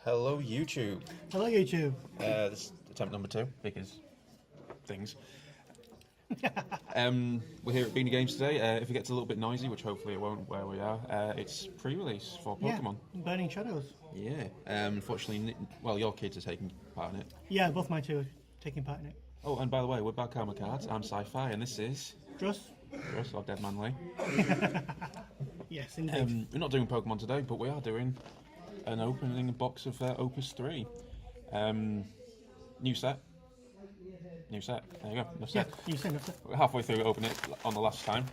Hello, YouTube. Hello, YouTube. This is attempt number 2 because things. We're here at Beanie Games today. If it gets a little bit noisy, which hopefully it won't where we are, it's pre-release for Pokemon. Yeah, Burning Shadows. Yeah. Unfortunately, well, your kids are taking part in it. Yeah, both my two are taking part in it. Oh, and by the way, we're Bad Karma Cards. I'm Sci-Fi, and this is Druss? Druss or Dead Man Lee. Yes, indeed. We're not doing Pokemon today, but we are doing an opening box of Opus 3. New set. New set. There you go. Enough Yeah, set. you said enough. We're halfway through opening it on the last time.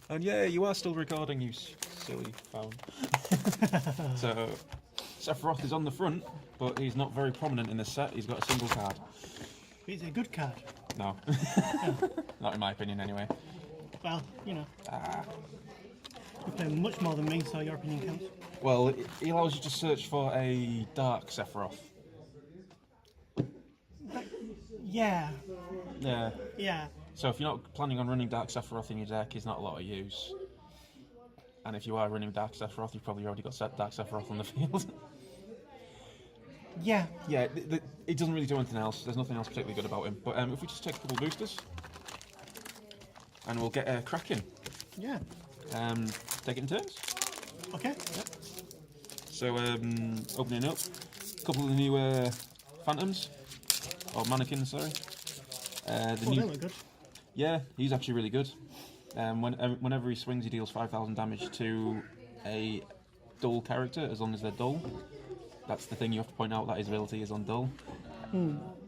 And yeah, you are still recording, you silly phone. So, Sephiroth is on the front, but he's not very prominent in this set. He's got a single card. It's a good card. No. Not in my opinion, anyway. Well, you know. You play much more than me, so your opinion counts. Well, he allows you to search for a dark Sephiroth. Yeah. Yeah. Yeah. So if you're not planning on running Dark Sephiroth in your deck, he's not a lot of use. And if you are running Dark Sephiroth, you've probably already got Dark Sephiroth on the field. Yeah. Yeah, it doesn't really do anything else. There's nothing else particularly good about him. But if we just take a couple boosters, and we'll get cracking. Yeah. Take it in turns. Okay. Yep. So opening up, a couple of the new Phantoms, or Mannequins, sorry. They look good. Yeah, he's actually really good. Whenever he swings, he deals 5,000 damage to a dull character, as long as they're dull. That's the thing you have to point out, that his ability is on dull.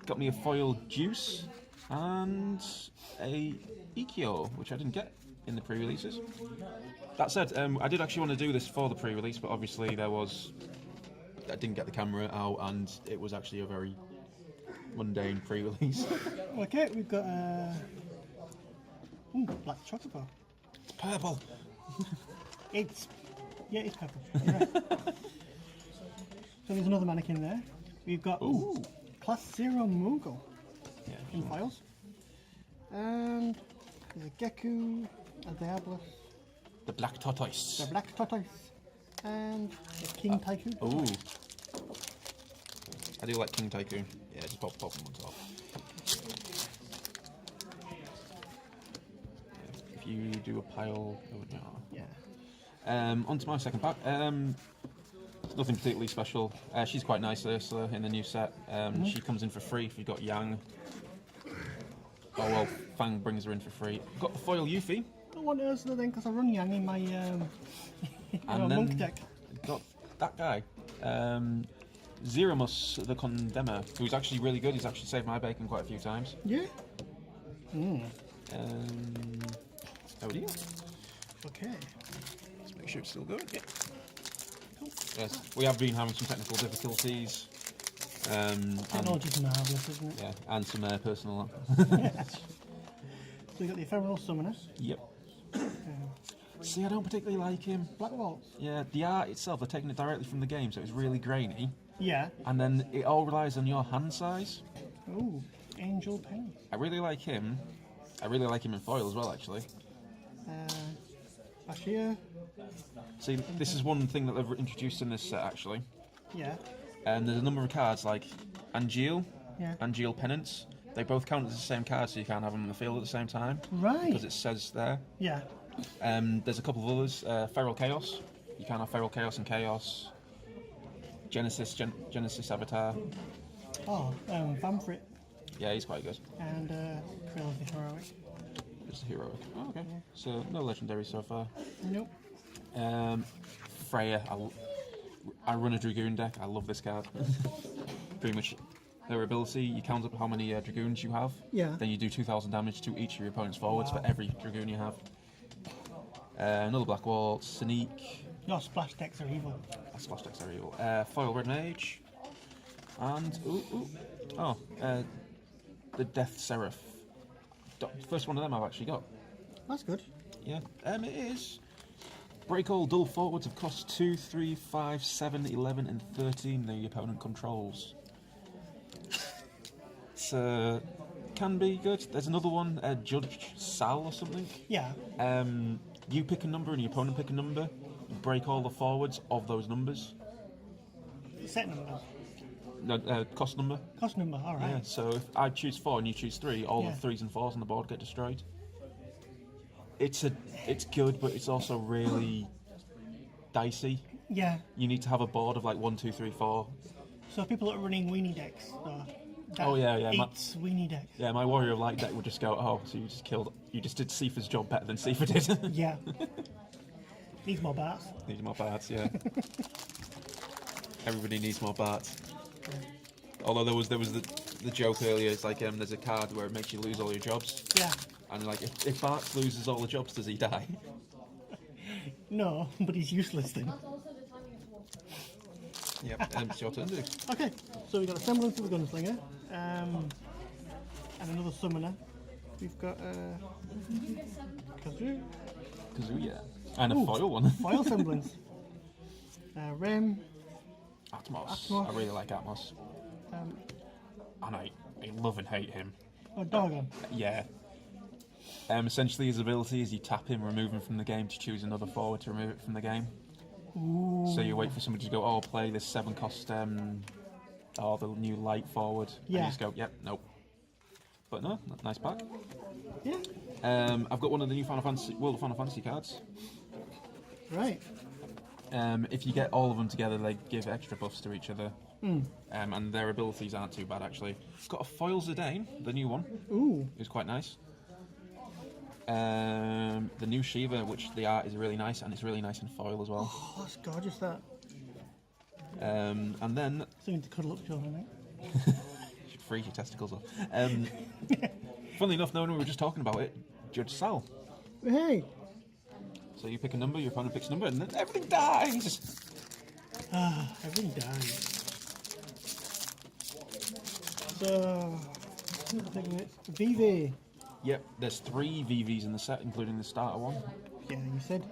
Got me a foil Juice and a Ikyo, which I didn't get in the pre-releases. That said, I did actually want to do this for the pre-release, but obviously I didn't get the camera out, and it was actually a very mundane pre-release. Okay, we've got black chocolate bar. It's purple. It's purple. You're right. So there's another mannequin there. We've got Class 0 Moogle in files. And there's a Geku, a Diabolus, The Black Tortoise. the Black Tortoise, and a King Tycoon. Ooh. I do like King Tycoon. Yeah, just pop them on top. If you do a pile... Oh, no. Yeah. Onto my second pack. Nothing particularly special. She's quite nice, Ursula, in the new set. She comes in for free if you've got Yang. Oh well, Fang brings her in for free. Got the foil Yuffie. I want Ursula then, because I run Yang in my monk deck. Got that guy. Zeramus the Condemner, who's actually really good. He's actually saved my bacon quite a few times. Yeah? Oh dear. Okay. Let's make sure it's still going. Yeah. Cool. Yes, we have been having some technical difficulties. Technology's marvellous, isn't it? Yeah, and some personal. So we got the Ephemeral Summoner. Yep. See, I don't particularly like him. Black Waltz. Yeah, the art itself, they're taking it directly from the game, so it's really grainy. Yeah. And then it all relies on your hand size. Ooh, Angel Pen. I really like him. I really like him in foil as well, actually. Bashir. See, this is one thing that they've introduced in this set, actually. Yeah. And there's a number of cards like Angeal, Yeah. Angeal Penance. They both count as the same card, so you can't have them in the field at the same time. Right. Because it says there. Yeah. There's a couple of others. Feral Chaos. You can't have Feral Chaos and Chaos. Genesis Avatar. Oh, Vamfrit. Yeah, he's quite good. And Krill the Heroic. It's a heroic. Oh, okay. So no legendary so far. Nope. Freya. I run a Dragoon deck. I love this card. Pretty much her ability, you count up how many Dragoons you have. Yeah. Then you do 2,000 damage to each of your opponent's forwards for every Dragoon you have. Another Black Waltz, Sneak. Your splash decks are evil. Splash decks are evil. Foil Red Mage. And, the Death Seraph. First one of them I've actually got. That's good. Yeah. It is. Break all dull forwards of cost 2, 3, 5, 7, 11, and 13 the opponent controls. It's, can be good. There's another one, Judge Sal or something. Yeah. You pick a number and your opponent pick a number. You break all the forwards of those numbers. Set numbers. No, cost number. Cost number, alright. Yeah. So if I choose 4 and you choose 3, all Yeah. the 3s and 4s on the board get destroyed. It's good, but it's also really dicey. Yeah. You need to have a board of like 1, 2, 3, 4. So people that are running weenie decks, that Oh, yeah. hates weenie decks. Yeah, my Warrior of Light deck would just go, oh, so you just did Sifa's job better than Sifa did. Yeah. Needs more bats. Needs more parts, yeah. Everybody needs more parts. Although there was the joke earlier, it's like there's a card where it makes you lose all your jobs. Yeah. And like if Bart loses all the jobs, does he die? No, but he's useless then. Yep, it's your turn, dude. Okay, so we've got a semblance of a gunslinger, and another summoner. We've got Kazoo, Kazuya. And a Ooh. foil one. foil semblance, Rem, Atmos. Atmos. I really like Atmos. And I love and hate him. Dogon. Yeah. Essentially, his ability is you tap him, remove him from the game to choose another forward to remove it from the game. Ooh. So you wait for somebody to go, oh, play this 7 cost, the new light forward. Yeah. And you just go, yep, nope. But no, nice pack. Yeah. I've got one of the new World of Final Fantasy cards. Right. If you get all of them together, they give extra buffs to each other. And their abilities aren't too bad, actually. It's got a Foil Zidane, the new one. Ooh. It's quite nice. The new Shiva, which the art is really nice, and it's really nice in foil as well. Oh, that's gorgeous, that. And then... Something to cuddle up to, I think. You should freeze your testicles off. Funnily enough, no one we were just talking about it, Judge Sal. Hey! So you pick a number, your opponent picks a number, and then everything dies! Everything dies. So, VV. Yep, there's 3 VVs in the set, including the starter one. Yeah, you said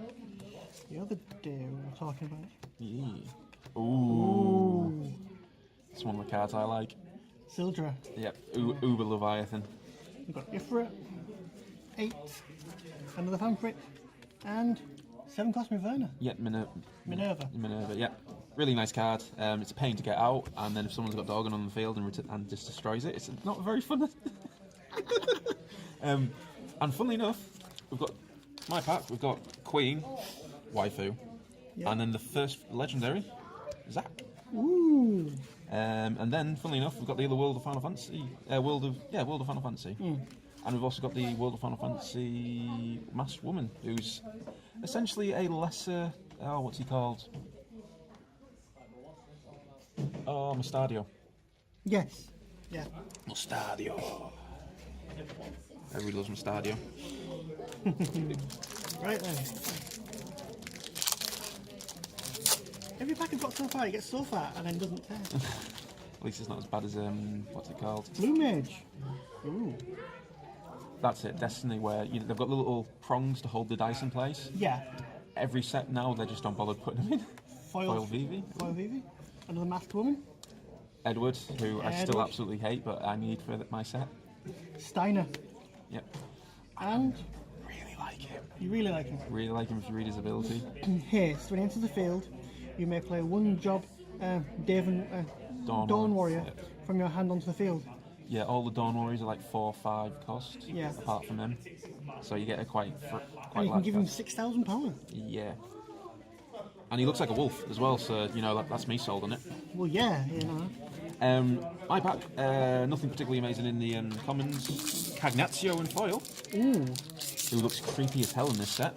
the other day we were talking about it. Yeah. Ooh. It's one of the cards I like. Sildra. Yep, Uber Leviathan. We've got Ifrit, 8, another Fanfrit, and 7 cost Minerva. Yep, Minerva. Minerva, yep. Really nice card. It's a pain to get out, and then if someone's got Doggin on the field and just destroys it, it's not very fun. And funnily enough, we've got my pack, we've got Queen, Waifu, Yeah. and then the first legendary, Zack. Ooh. And then, funnily enough, we've got the other World of Final Fantasy, World of Final Fantasy. And we've also got the World of Final Fantasy Masked Woman, who's essentially a lesser, what's he called? Oh, Mustadio. Yes. Yeah. Mustadio. Everybody loves Mustadio. Right then. Every pack I've got so far, it gets so far and then doesn't tear. At least it's not as bad as, what's it called? Blue Mage. Ooh. That's it, Destiny, where they've got the little prongs to hold the dice in place. Yeah. Every set now, they just don't bother putting them in. Foil Vivi. Foil Vivi. Another masked woman. Edward, who I still Edward. absolutely hate, but I need for my set. Steiner. Yep. And Really like him. you really like him. Really like him if you read his ability. Haste. When he enters the field, you may play one job Dawn Warrior Yep. from your hand onto the field. Yeah, all the Dawn Warriors are like 4 or 5 cost. Yeah. Apart from them, so you get a quite And you can large give him cost. 6,000 power. Yeah. And he looks like a wolf as well, so that's me sold on it. Well, yeah, you know. My pack, nothing particularly amazing in the commons. Cagnazio in foil, Ooh. who looks creepy as hell in this set.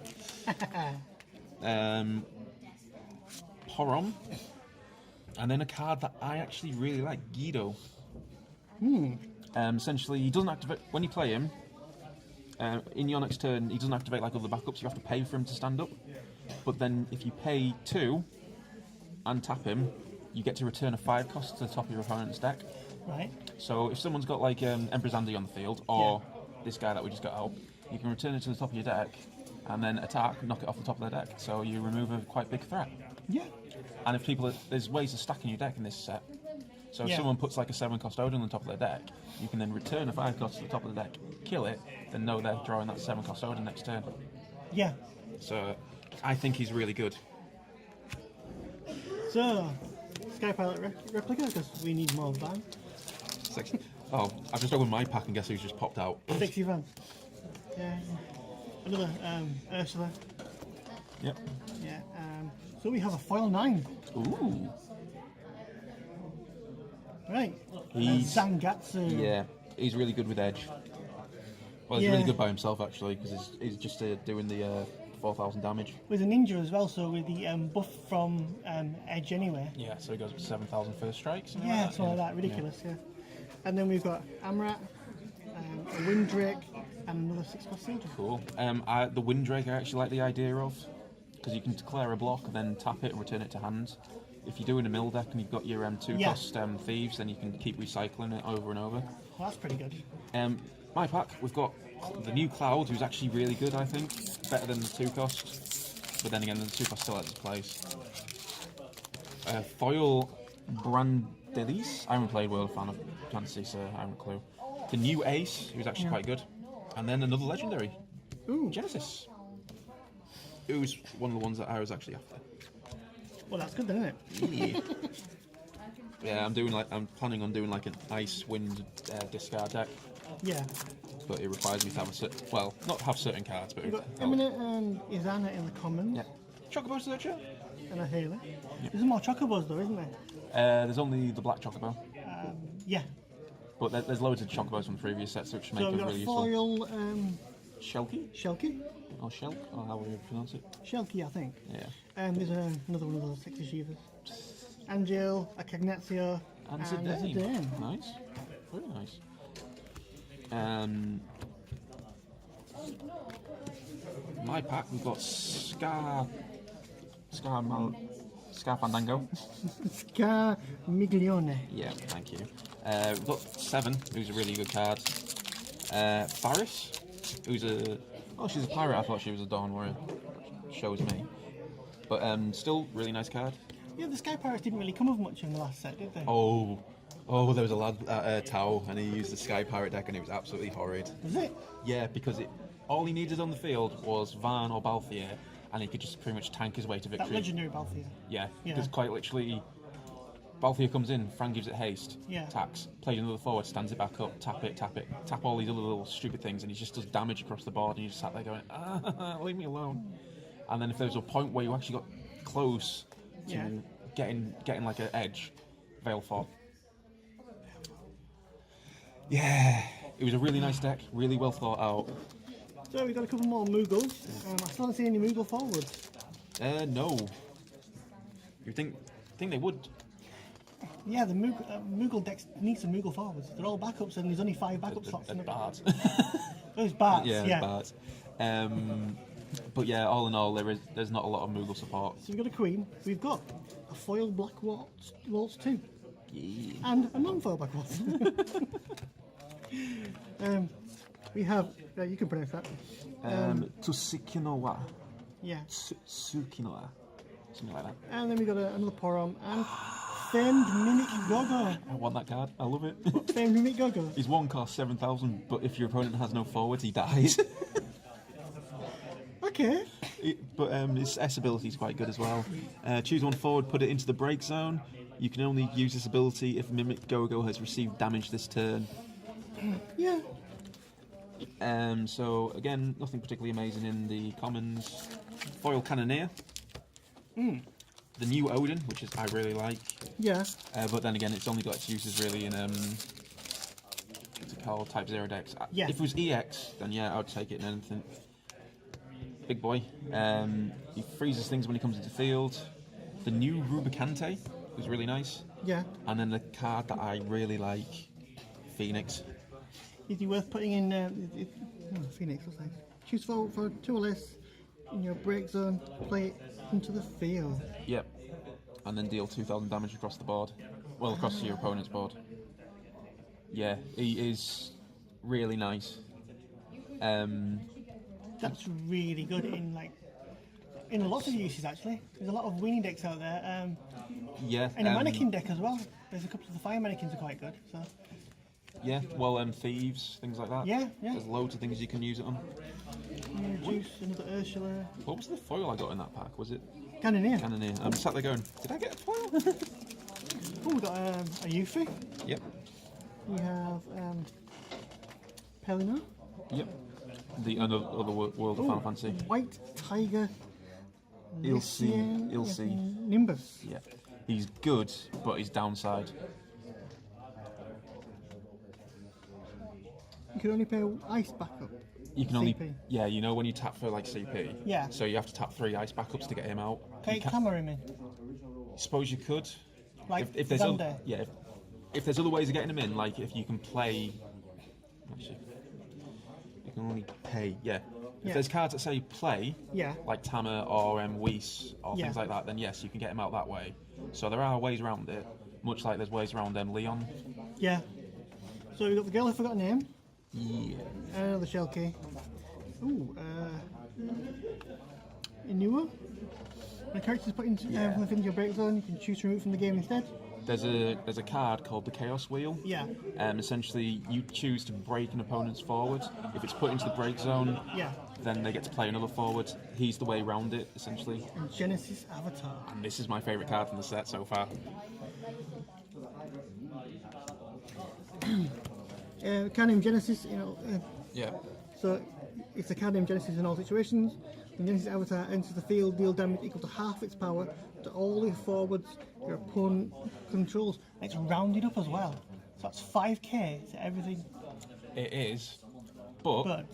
Porom, and then a card that I actually really like, Guido. Essentially, he doesn't activate when you play him. In your next turn, he doesn't activate like other backups. You have to pay for him to stand up. But then, if you pay 2 and tap him, you get to return a 5 cost to the top of your opponent's deck. Right. So if someone's got like Emperor's Andy on the field, or this guy that we just got out, you can return it to the top of your deck, and then attack, knock it off the top of their deck. So you remove a quite big threat. Yeah. And if there's ways of stacking your deck in this set. So if Yeah. someone puts like a 7 cost Odin on the top of their deck, you can then return a 5 cost to the top of the deck, kill it, then know they're drawing that 7 cost Odin next turn. Yeah. So I think he's really good. So, Sky Pilot replica because we need more van. Sexy. Oh, I've just opened my pack and guess who's just popped out? Sexy van. Yeah. Another Ursula. Yep. Yeah. So we have a foil 9. Ooh. Right. He's Zangatsu. yeah. He's really good with edge. Well, he's Yeah. really good by himself actually because he's just doing the 4,000 damage. With a ninja as well, so with the buff from Edge anyway. Yeah, so he goes with 7,000 first strikes. Yeah, something like that. Ridiculous, yeah. And then we've got Amrat, a Winddrake, and another 6-cost Soldier. Cool. The Winddrake I actually like the idea of because you can declare a block and then tap it and return it to hand. If you're doing a mill deck and you've got your 2-cost thieves, then you can keep recycling it over and over. Well, that's pretty good. My pack, we've got the new Cloud, who's actually really good, I think. Better than the 2-cost. But then again, the 2-cost still has its place. Foil Brandelis. I haven't played World of Fantasy, so I haven't a clue. The new Ace, who's actually quite good. And then another legendary. Ooh. Genesis. Who's one of the ones that I was actually after. Well, that's good then, isn't it? Yeah, I'm planning on doing like an Ice Wind discard deck. Yeah. But it requires me to have not have certain cards, but We've got Eminent and Izana in the commons. yeah. Chocobo Searcher? And a Haley. There's more Chocobos though, isn't there? There's only the black Chocobo. Yeah. But there's loads of Chocobos from the previous sets which make So we've them got really a useful. foil Shelky? Shelky. Or Shelk? Or how would you pronounce it? Shelky, I think. Yeah. There's another one of those 6 achievers. Angel, a Cagnazio, And a Zidane. Zidane. Nice. Very nice. My pack, we've got Scar Fandango. Miglione. Yeah, thank you. We've got 7, who's a really good card. Faris, who's she's a pirate. I thought she was a Dawn Warrior. Shows me. But still, really nice card. Yeah, the Sky Pirates didn't really come with much in the last set, did they? Oh, there was a lad at Tau, and he used the Sky Pirate deck, and it was absolutely horrid. Was it? Yeah, because all he needed on the field was Van or Balthier, and he could just pretty much tank his way to victory. That legendary Balthier. Yeah, Yeah. because quite literally, Balthier comes in, Fran gives it haste, Yeah. attacks, plays another forward, stands it back up, tap it, tap all these other little stupid things, and he just does damage across the board, and you just sat there going, leave me alone. And then if there was a point where you actually got close to getting like an edge, Veilfor. Yeah, it was a really nice deck, really well thought out. So we've got a couple more Moogles. I still don't see any Moogle forwards. No. You think they would? Yeah, the Moogle decks need some Moogle forwards. They're all backups, and there's only 5 backup slots in They're the bards. Those bards, yeah, bards. But yeah, all in all, there's not a lot of Moogle support. So we've got a Queen. We've got a foil Black Waltz 2. Yeah. And a non-foil Black Waltz. We have... you can pronounce that. Tsushikinowa. Yeah. Tsukinowa. Something like that. And then we've got another Porom and Famed Mimic Gogo. I want that card. I love it. Famed Mimic Gogo. He's 1 cost 7,000, but if your opponent has no forwards, he dies. Okay. But his S ability is quite good as well. Choose 1 forward, put it into the break zone. You can only use this ability if Mimic Gogo has received damage this turn. Yeah. So again, nothing particularly amazing in the commons. Foil Cannoneer. The new Odin, which I really like. Yeah. But then again, it's only got its uses really in what's it called, Type 0 decks. Yeah. If it was EX, then yeah, I would take it in anything. Big boy. He freezes things when he comes into the field. The new Rubicante was really nice. Yeah. And then the card that I really like, Phoenix. Is it worth putting in Phoenix? What's nice. Choose for 2 or less in your break zone. Play it into the field. Yep. And then deal 2,000 damage across the board. Well, across your opponent's board. Yeah, he is really nice. That's really good in lots of uses actually. There's a lot of weenie decks out there. Yeah. And a mannequin deck as well. There's a couple of the fire mannequins are quite good. So. Yeah, well, thieves, things like that. Yeah. There's loads of things you can use it on. Juice, another Ursula. What was the foil I got in that pack? Was it Cannoneer. Cannoneer? I'm sat there going, did I get a foil? Oh, we've got a Yuffie. Yep. We have Pelina. Yep. The other world of Final Fantasy. White Tiger. He'll see. Nimbus. Yeah. He's good, but his downside. You can only pay ice backup. You can CP. only. Yeah, you know when you tap for like CP? Yeah. So you have to tap 3 ice backups to get him out. Can you camera him in? Suppose you could. Like if there's Xander. if there's other ways of getting him in, like if you can play. Actually, you can only pay. Yeah. If there's cards that say play, like Tama or Whis or things like that, then yes, you can get him out that way. So there are ways around it, much like there's ways around Leon. Yeah. So we've got the girl who forgot her name. Yeah. Another shell key. Ooh, Inua. When a character's put into within your break zone, you can choose to remove from the game instead. There's a card called the Chaos Wheel. Yeah. Essentially, you choose to break an opponent's forward. If it's put into the break zone, then they get to play another forward. He's the way around it, essentially. And Genesis Avatar. And this is my favourite card from the set so far. Card name Genesis, Yeah. So it's a card name Genesis in all situations. When Genesis Avatar enters the field, deal damage equal to half its power to all the forwards your opponent controls. And it's rounded up as well. So that's 5k to everything. It is, but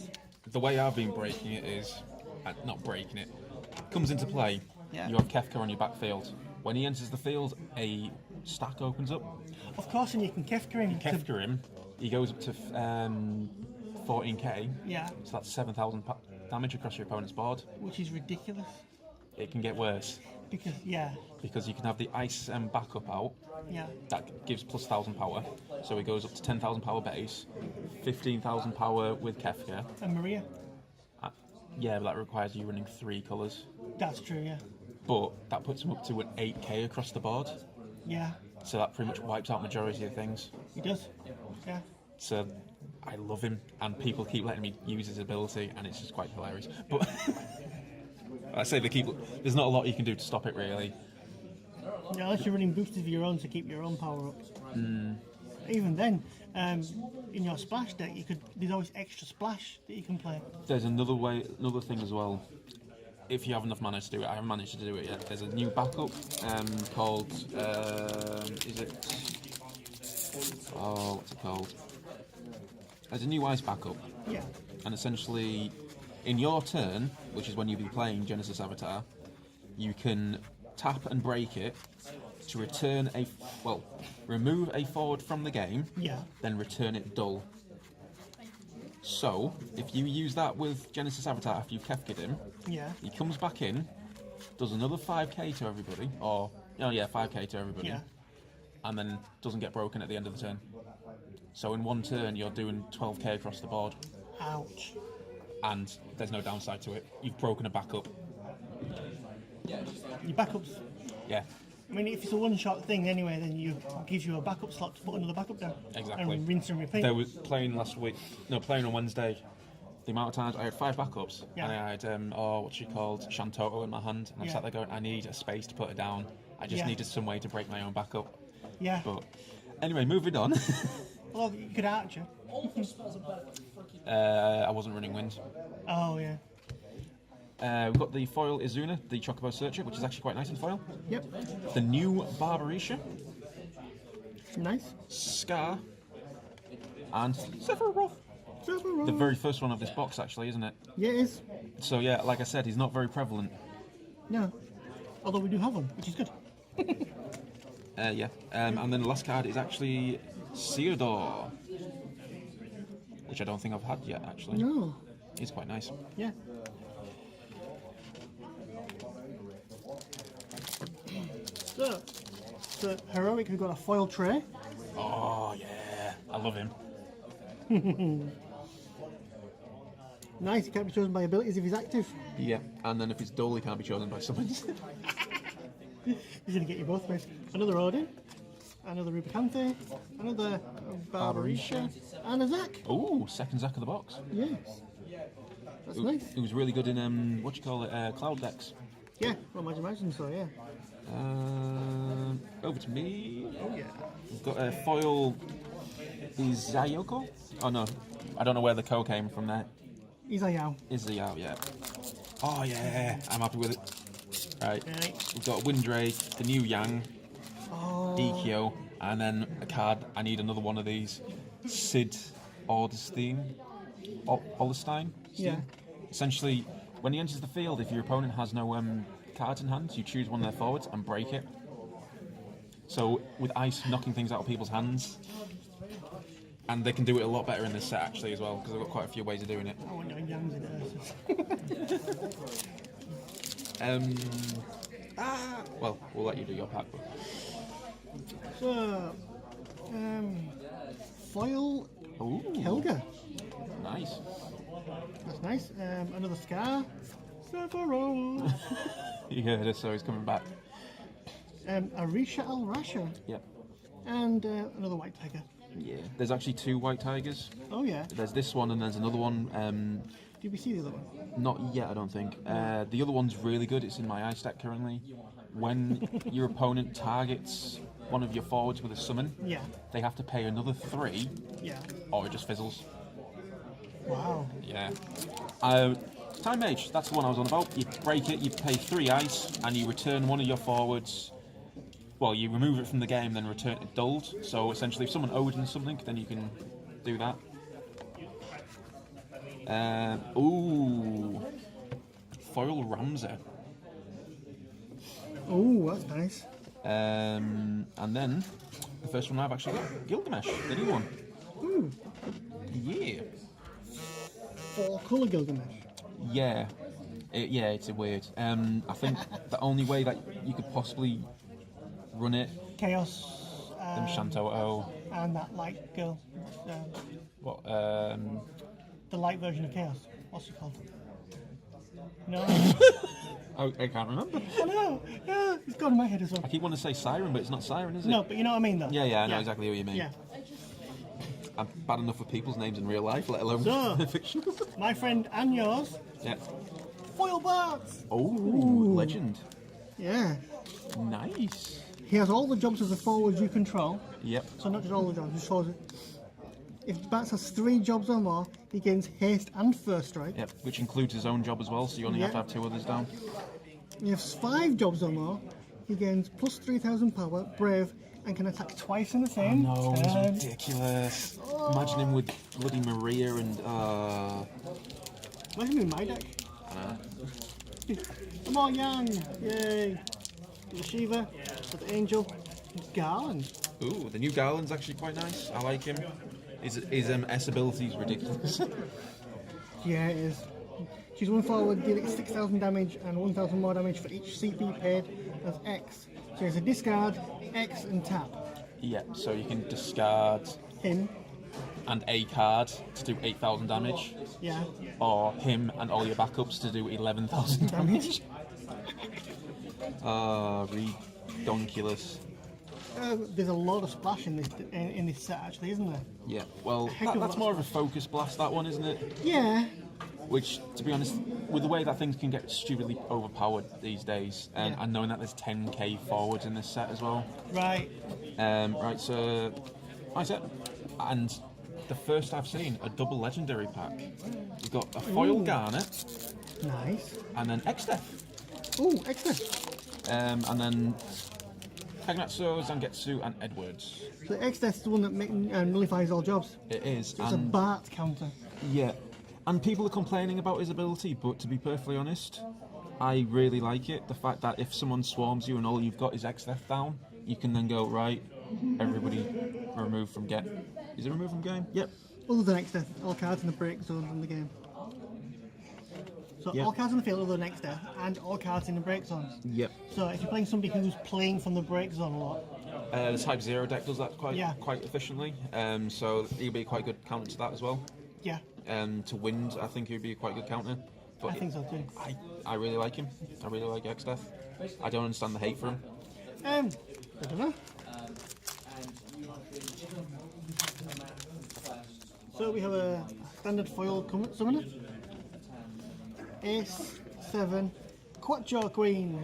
the way I've been breaking it is, not breaking it, comes into play. Yeah. You have Kefka on your backfield. When he enters the field, a stack opens up. Of course, and you can Kefka him. Kefka him, he goes up to 14k. Yeah. So that's 7,000 damage across your opponent's board. Which is ridiculous. It can get worse. Because you can have the ice backup out. Yeah. That gives plus 1,000 power. So it goes up to 10,000 power base, 15,000 power with Kefka. And Maria. Yeah, but that requires you running 3 colours. That's true, yeah. But that puts him up to an 8k across the board. Yeah. So that pretty much wipes out majority of things. He does. Yeah. So I love him, and people keep letting me use his ability, and it's just quite hilarious. But I say there's not a lot you can do to stop it, really. Yeah, unless you're running boosters of your own to keep your own power up. Even then, in your splash deck, there's always extra splash that you can play. There's another thing as well. If you have enough mana to do it, I haven't managed to do it yet. There's a new backup called what's it called? There's a new ice backup. Yeah. And essentially, in your turn, which is when you'll be playing Genesis Avatar, you can tap and break it to return remove a forward from the game. Yeah. Then return it dull. So, if you use that with Genesis Avatar after you've Kefka'd him, he comes back in, does another 5k to everybody, 5k to everybody, and then doesn't get broken at the end of the turn. So in one turn, you're doing 12k across the board. Ouch. And there's no downside to it. You've broken a backup. Your backups. Yeah. I mean, if it's a one-shot thing anyway, then it gives you a backup slot to put another backup down. Exactly. And rinse and repeat. There was playing on Wednesday. The amount of times I had 5 backups, and I had Shantoto in my hand, and I sat there going, I need a space to put it down. I just needed some way to break my own backup. Yeah. But anyway, moving on. Well, you could archer. I wasn't running wind. Oh yeah. We've got the foil Izuna, the Chocobo Searcher, which is actually quite nice in foil. Yep. The new Barbarisha. Nice. Scar. And Sephiroth. The very first one of this box, actually, isn't it? Yeah, it is. So yeah, like I said, he's not very prevalent. No. Although we do have one, which is good. And then the last card is actually Theodore, which I don't think I've had yet, actually. No. He's quite nice. Yeah. So heroic, we've got a foil tray. Oh yeah, I love him. Nice, he can't be chosen by abilities if he's active. Yeah, and then if he's dull, he can't be chosen by summons. He's going to get you both ways. Another Odin, another Rubicante, another Barbarisha, and a Zac. Oh, second Zac of the box. Yes. That's nice. He was really good in, Cloud decks. Yeah, well, imagine so, yeah. Over to me. Oh, yeah. We've got a foil Izayoko. Oh no, I don't know where the ko came from there. Izayao. Izayao, yeah. Oh yeah, I'm happy with it. Right, Right. we've got Windrake, the new Yang, Oh. Ikyo, and then a card. I need another one of these. Sid Orderstein. Olstein. Yeah. Essentially, when he enters the field, if your opponent has no cards in hand, you choose one of their forwards and break it. So with ice knocking things out of people's hands, and they can do it a lot better in this set actually as well because they've got quite a few ways of doing it. I wonder if Yang's in there. Well, we'll let you do your pack. But So, foil ooh, Helga. nice. That's nice. Another Scar. Sephiroth. You heard us, so he's coming back. Arisha Al Rasha. Yep. And another White Tiger. Yeah. There's actually 2 white tigers. Oh, yeah. There's this one and there's another one. Did we see the other one? Not yet, I don't think. The other one's really good. It's in my ice deck currently. When your opponent targets one of your forwards with a summon, Yeah. they have to pay another 3, Yeah. or it just fizzles. Wow. Yeah. Time Mage, that's the one I was on about. You break it, you pay 3 ice, and you return one of your forwards. Well, you remove it from the game, then return it dulled. So essentially, if someone owed something, then you can do that. Ooh. Foil Ramza. Oh, that's nice. And then, the first one I've actually got, Gilgamesh, the new one. Ooh. Yeah. 4-colour Gilgamesh. Yeah. It's a weird. I think the only way that you could possibly run it, Chaos. them Shanto And that light girl. what, The light version of Chaos. What's it called? No. I can't remember. I know. Yeah, it's gone in my head as well. I keep wanting to say Siren, but it's not Siren, is it? No, but you know what I mean, though. Yeah, I know exactly what you mean. Yeah. I'm bad enough with people's names in real life, let alone So- fiction. My friend and yours, Yeah. Foil Barts. Oh, legend. Yeah. Nice. He has all the jobs of the forwards you control. Yep. So not just all the jobs, just forwards. If Bats has 3 jobs or more, he gains haste and first strike. Yep. Which includes his own job as well, so you only have to have 2 others down. If he has 5 jobs or more, he gains plus 3,000 power, brave, and can attack twice in the same No, turn. he's ridiculous. Imagine him with bloody Maria and Imagine in my deck. Come on, Yang! Yay! The Shiva, the Angel, Garland. ooh, the new Garland's actually quite nice. I like him. His S ability is ridiculous. Yeah, it is. Choose one forward, deal 6,000 damage and 1,000 more damage for each CP paid as X. So he has a discard, X, and tap. Yep. So you can discard Him, and a card to do 8,000 damage, yeah. or him and all your backups to do 11,000 damage. Redonkulous. There's a lot of splash in this set, actually, isn't there? Yeah, well, heck of a that's lot more of a focus blast, that one, isn't it? Yeah. Which, to be honest, with the way that things can get stupidly overpowered these days, and knowing that there's 10k forwards in this set as well. Right. Right, so, I said, and the first I've seen, a double legendary pack. You've got a foil Garnet, Nice. and then X-Death. Oh, extra. And then Kagnatsu, Zangetsu, and Edwards. So X-Death's the one that nullifies all jobs. It is. It's a Bart counter. Yeah. And people are complaining about his ability, but to be perfectly honest, I really like it. The fact that if someone swarms you and all you've got is X-Death down, you can then go, right, everybody remove from game. Is it remove from game? Yep. Other than X-Death, all cards in the break zone from the game. So Yeah. all cards in the field other than X-Death, and all cards in the break zones. Yep. So if you're playing somebody who's playing from the break zone a lot, The Type 0 deck does that quite efficiently, so he'll be quite good counter to that as well. yeah, To Wind, I think he'd be a quite good counter. But I think so too. I really like him. I really like X-Death. I don't understand the hate for him. I don't know. So we have a standard foil summoner. Ace, 7, Quattro Queen,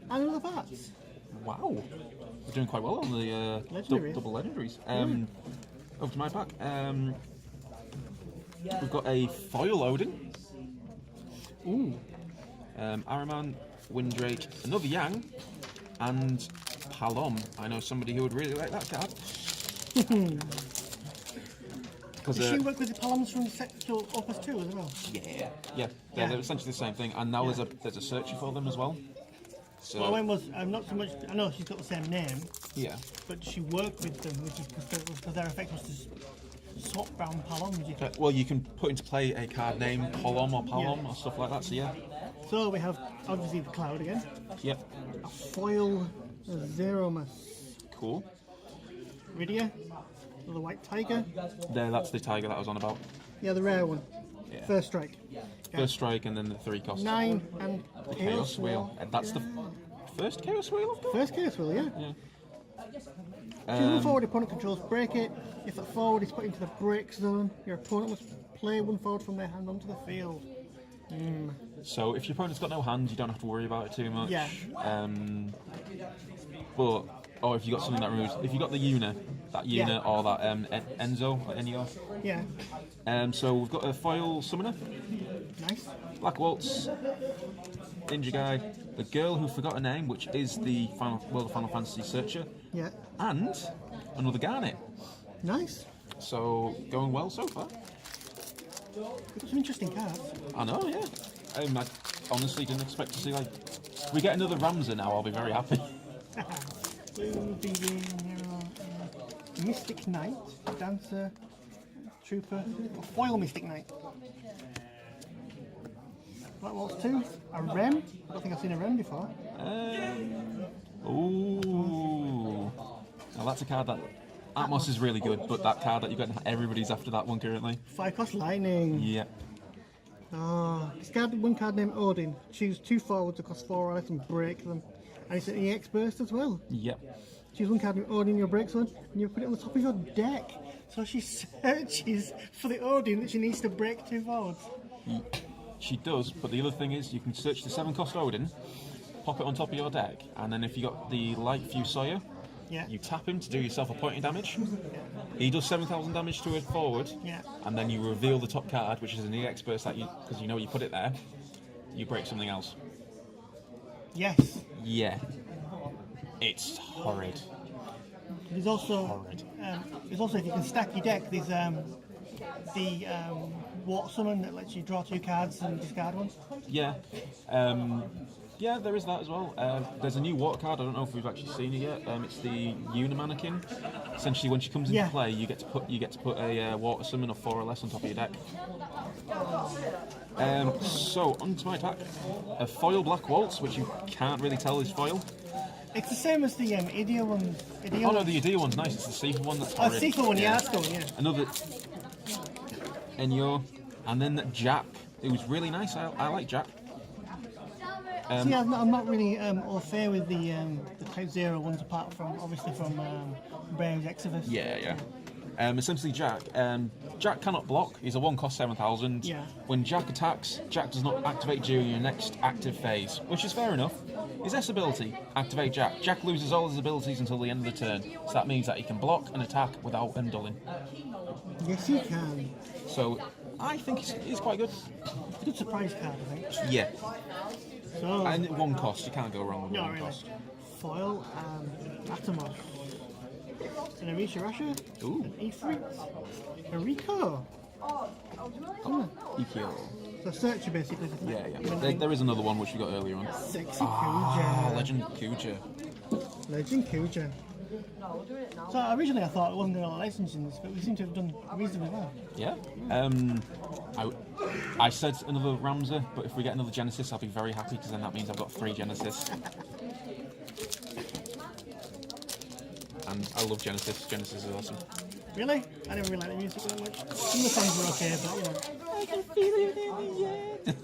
and other parts. Wow. We're doing quite well on the Legendaries. double legendaries. Over to my pack. We've got a foil Odin. Ooh. Araman, Windrake, another Yang, and Palom. I know somebody who would really like that card. Does she work with the Paloms from Sexual Opus 2 as well? Yeah. They're essentially the same thing. And now there's a searcher for them as well. So Well, when was not so much. I know she's got the same name, yeah. but she worked with them, which is because their effect was to swap round Paloms. Well, you can put into play a card name Polom or Palom or stuff like that. So yeah. So we have obviously the Cloud again. Yep. A foil Zeromus. Cool. Rydia, the White Tiger. That's the tiger that I was on about. Yeah, the rare one. Yeah. First strike. First strike and then the 3 cost. 9 and The Chaos Wheel. And that's the first Chaos Wheel I've got? First Chaos Wheel, yeah. Yeah. Choose one forward, opponent controls, break it. If that forward is put into the break zone, your opponent must play one forward from their hand onto the field. So if your opponent's got no hand, you don't have to worry about it too much. Yeah. But if you got something that removes, if you got the Una or that Enzo or Ennio. Yeah. So we've got a foil summoner, Nice. Black Waltz, Ninja Guy, the girl who forgot her name, which is the World of Final Fantasy Searcher, Yeah. and another Garnet. Nice. So going well so far. We've got some interesting cards. I know, yeah. I honestly didn't expect to see if we get another Ramza now, I'll be very happy. Blue, BB, Hero, Mystic Knight, Dancer, Trooper, a foil Mystic Knight. Black Waltz 2, a Rem. I don't think I've seen a Rem before. Ooh. Now that's a card that Atmos is really good, but that card that you got, everybody's after that one currently. 5 cost Lightning. Yeah. Discard one card named Odin. Choose 2 forwards that cost 4 or less and break them. And it's an EX burst as well. Yep. Choose one card named Odin in your break zone and you put it on the top of your deck. So she searches for the Odin that she needs to break 2 forwards. She does, but the other thing is you can search the 7 cost Odin, pop it on top of your deck, and then if you got the Light Fuse Sawyer, you tap him to do yourself a point of damage. He does 7,000 damage to a forward, and then you reveal the top card, which is an EX burst that because you know you put it there, you break something else. Yes. Yeah. It's horrid. There's also if you can stack your deck, there's the Water Summon that lets you draw 2 cards and discard one. Yeah. Yeah, there is that as well. There's a new water card. I don't know if we've actually seen it yet. It's the Una Mannequin. Essentially, when she comes into play, you get to put a water summon of 4 or less on top of your deck. So onto my attack. A foil Black Waltz, which you can't really tell is foil. It's the same as the Idea one. Oh no, the Idea one's nice. It's the Sifa one that's horrid. Oh, Sifa one, yeah, that's good, yeah. Another Ennio, and then Jack. It was really nice. I like Jack. See, I'm not really au fait with the Type 0 ones, apart from, obviously, from Brave's Exodus. Yeah. Essentially, Jack cannot block. He's a 1 cost 7,000. Yeah. When Jack attacks, Jack does not activate during your next active phase, which is fair enough. His S ability, activate Jack. Jack loses all his abilities until the end of the turn. So that means that he can block and attack without undulling. Yes, he can. So I think he's quite good. Good surprise card, I think. Yeah. So, And 1 cost, you can't go wrong with 1 really. cost. Foil and Atomos. An Arisha Rasha. Ooh. An Ifrit. A Rico. Ikeo. So searcher basically. Yeah. There is another one which we got earlier on. Sexy Kuja. Legend Kuja. Legend Kuja. So originally I thought it wasn't going to license in this, but we seem to have done reasonably well. Yeah. I said another Ramza, but if we get another Genesis, I'll be very happy because then that means I've got 3 Genesis. And I love Genesis. Genesis is awesome. Really? I didn't really like the music that much. Some of the songs were okay, but you know. I can feel it in the air.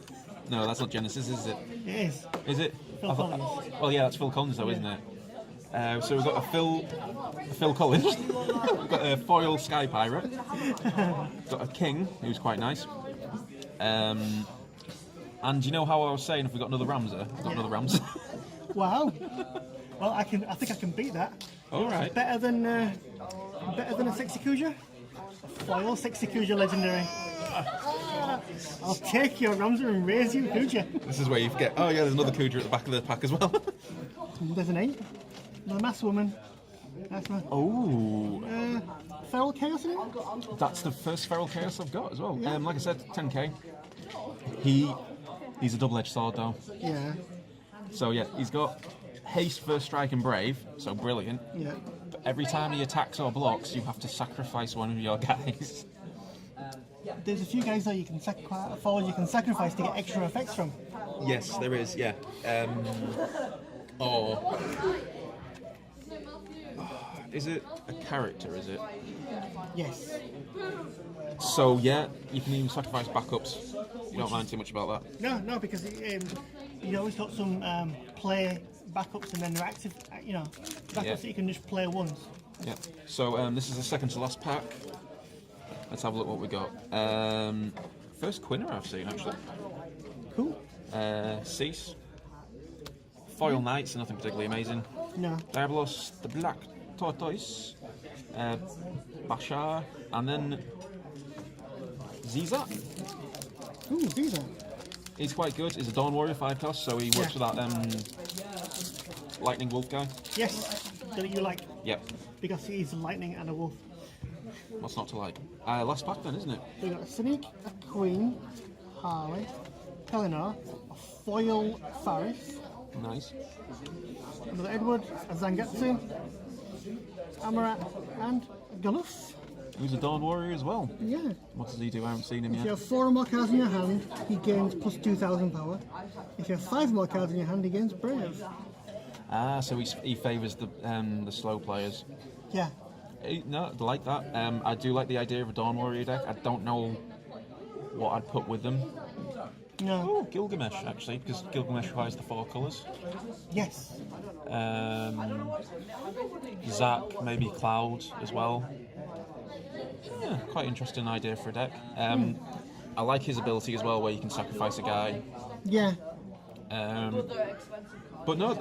No, that's not Genesis, is it? It is. Is it? Phil Collins. Well, yeah, that's Phil Collins, though, isn't it? So we've got a Phil Collins. We've got a foil Sky Pirate. We've got a King, who's quite nice. And you know how I was saying if we got another Ramser? We've got another Ramser. Wow. Well, I think I can beat that. All right. Better than a Sexy Kuja? A foil Sexy Kuja legendary. I'll take your Ramser and raise you Kuja. This is where you forget. Oh yeah, there's another Kuja at the back of the pack as well. There's an 8. Another Mass Woman. That's my Oh, Feral Chaos in it? that's the first Feral Chaos I've got as well. Yeah. Like I said, 10k. He's a double-edged sword though. Yeah. So yeah, he's got haste, first strike, and brave. So brilliant. Yeah. But every time he attacks or blocks, you have to sacrifice one of your guys. There's a few guys that you can sacrifice to get extra effects from. Yes, there is. Yeah. Oh. Is it a character? Is it? Yes. So yeah, you can even sacrifice backups. You don't mind too much about that. No, because you always got some play backups and then they're active. Backups that you can just play once. Yeah. So this is the second to last pack. Let's have a look what we got. First Quinner I've seen actually. Cool. Cease. Foil Knights, nothing particularly amazing. No. Diabolos, the Black Tortoise, Bashar, and then Zizak. Ooh, these are. He's quite good. He's a Dawn Warrior 5 cost, so he works with that Lightning Wolf guy. Yes, that you like. Yep. Because he's a lightning and a wolf. What's not to like? Last pack then, isn't it? We got a Cynic, a Queen, Harley, Pelennor, a foil Faris, Nice. another Edward, a Zangetsu, Amarat, and a Gullus. He's a Dawn Warrior as well. Yeah. What does he do? I haven't seen him If you yet. have 4 or more cards in your hand, he gains plus 2,000 power. If you have 5 more cards in your hand, he gains Brave. So he favours the slow players. Yeah. No, I like that. I do like the idea of a Dawn Warrior deck. I don't know what I'd put with them. No. Oh, Gilgamesh actually, because Gilgamesh requires the 4 colours. Yes. Zac, maybe Cloud as well. Yeah, quite interesting idea for a deck. I like his ability as well, where you can sacrifice a guy. Yeah. But no,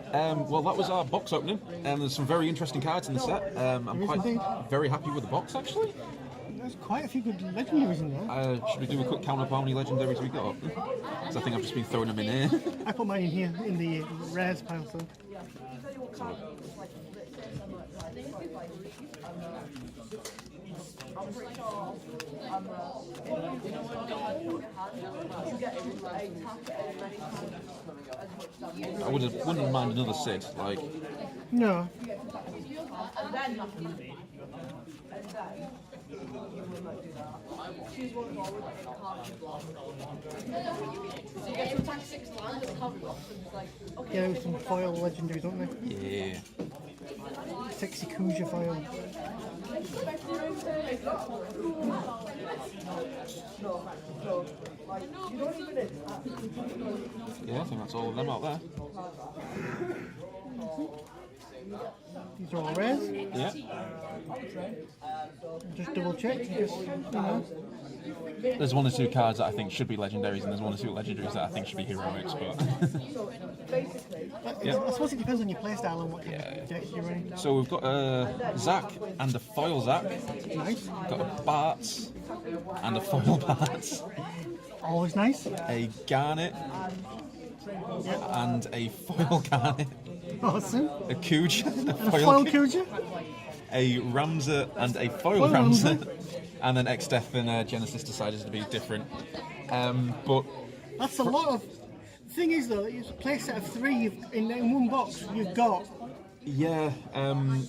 well that was our box opening, and there's some very interesting cards in the set. I'm quite very happy with the box actually. There's quite a few good legendaries in there. Should we do a quick count of how many legendaries we got? Because I think I've just been throwing them in here. I put mine in here in the rares pile, so. I wouldn't mind another Sid, like. No. Yeah, there was some foil legendaries, aren't there? Yeah. Sexy Kuja foil. Yeah, I think that's all of them out there. These are all rares. Yeah. Just double check. There's 1 or 2 cards that I think should be legendaries, and there's 1 or 2 legendaries that I think should be heroics. But I suppose it depends on your playstyle and what kind of deck you're running. so we've got Zac and a foil Zac. Nice. Got a Bartz and a foil Bartz. Always nice. A Garnet and a foil Garnet. Awesome. A Kuja and a And a foil foil Kuja. Kuja. A Ramser and a foil Foil Ramser. Ramser. And then X-Death and Genesis decided to be different. But That's a lot of. Thing is though, it's a playset of 3 in one box. You've got yeah, 2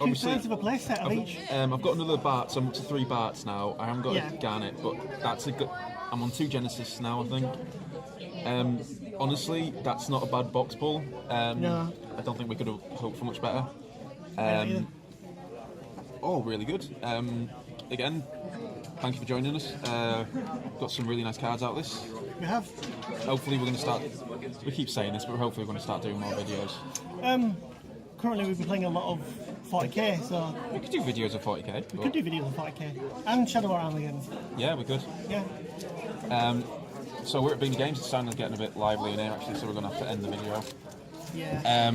obviously thirds of a playset of each. I've got another Bart, so I'm up to 3 Barts now. I haven't got Yeah. a Garnet, but that's a good. I'm on 2 Genesis now, I think. Honestly, that's not a bad box pull. No. I don't think we could have hoped for much better. Either. Really good. Again, thank you for joining us. Got some really nice cards out of this. We have. Hopefully we're going to start, we keep saying this, but hopefully we're going to start doing more videos. Currently we've been playing a lot of 40k, so We could do videos of 40k. we could do videos of 40k and Shadow War Armageddon. Yeah, we could. Yeah. So we're at Beanie Games. It's starting to getting a bit lively in here, actually, so we're going to have to end the video. Yeah.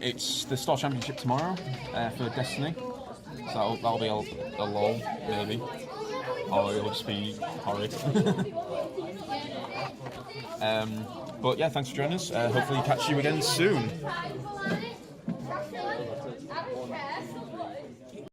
It's the Store Championship tomorrow for Destiny. So that'll be a lull, maybe. Or it'll just be horrid. But yeah, thanks for joining us. Hopefully catch you again soon.